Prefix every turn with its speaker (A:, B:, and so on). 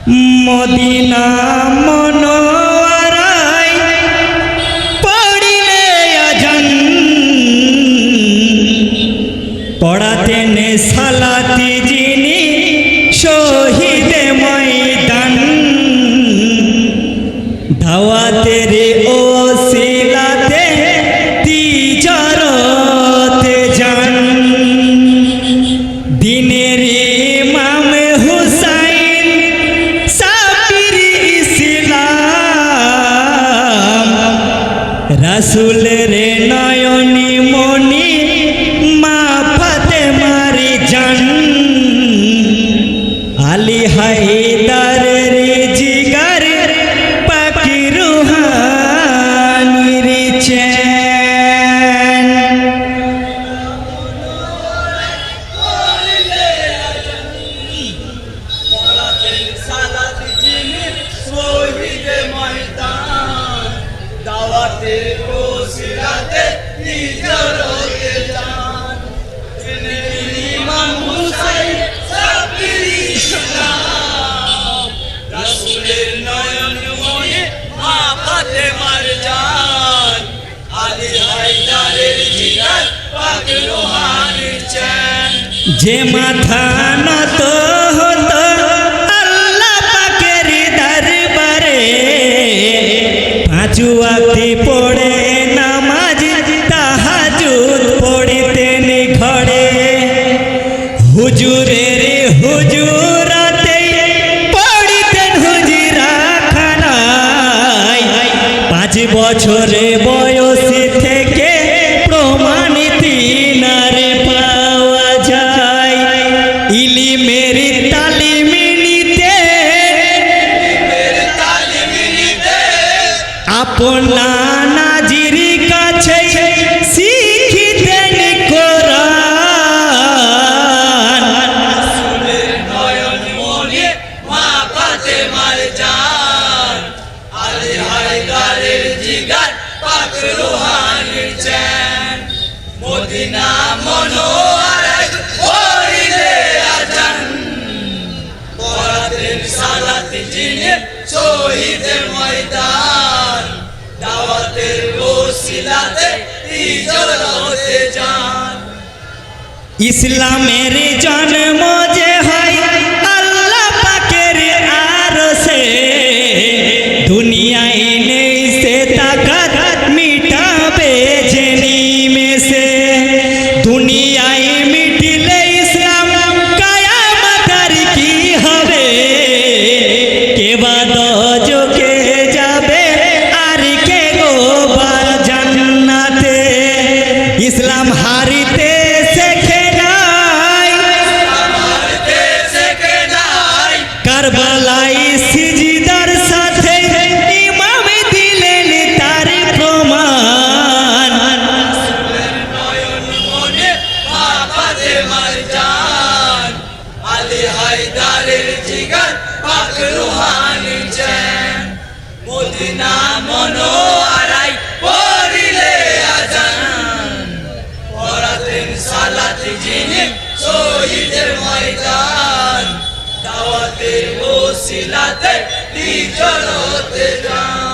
A: Medina মনোয়ারায় পড়িলে আজান পড়াতেন সালাতি যিনি শহীদে ময়দান দাওয়াতের ওসিলাতে তিজারতে যান দিনের ইমাম হুসাইন সাবির ইসলাম রাসূলের নয়নী মনি মা ফাতেমার জান আলী হায়দারের জিগার পাকি রুহানির চেন যে মাথা নত হতো আল্লাহ পাকের দরবারে পাঁচ ওয়াক্ত পড়ে নামাজ তাহাজ্জুদ পড়তেন ঘরে হুজুরের হুজুরাতে পড়তেন হুজরাখানায় 5 বছরে বয়স থেকে প্রমাণ তিনারে পাওয়া যায় ইলমের তালিম নিতে আপনা নাজির কাছে শিখিতেন কোরআন রাসূলের নয়ন মনে মা ফাতেমার জান আলী হায়দারের জিগার পাক রুহানির চেন মদিনা মনোয়ারায় পড়িলে আজান পড়াতেন সালাতি যিনি শহীদে ময়দান দাওয়াতের ওসিলাতে তিজারতে যান ইসলামের জন্ম যে হয় আল্লাহ পাকের আরশে দুনিয়ায় নেই সে তাকাত মিটাবে জেনি में से दुनियाয় মিটিলে ইসলাম কিয়ামত কি হবে কে বাদ যোগে যাবে আর কে গো বা জান্নাতে ইসলাম হারিতে শেখে নাই কারবালায় সিজদার সাথে ইমাম দিলেন তার প্রমাণ আলী হায়দারের জিগার পাক রুহানির চেন মদিনা মনোয়ারায় পড়িলে আজান পড়াতেন সালাতি যিনি শহীদের ময়দান দাওয়াতের ওসিলাতে তিজারতে যান।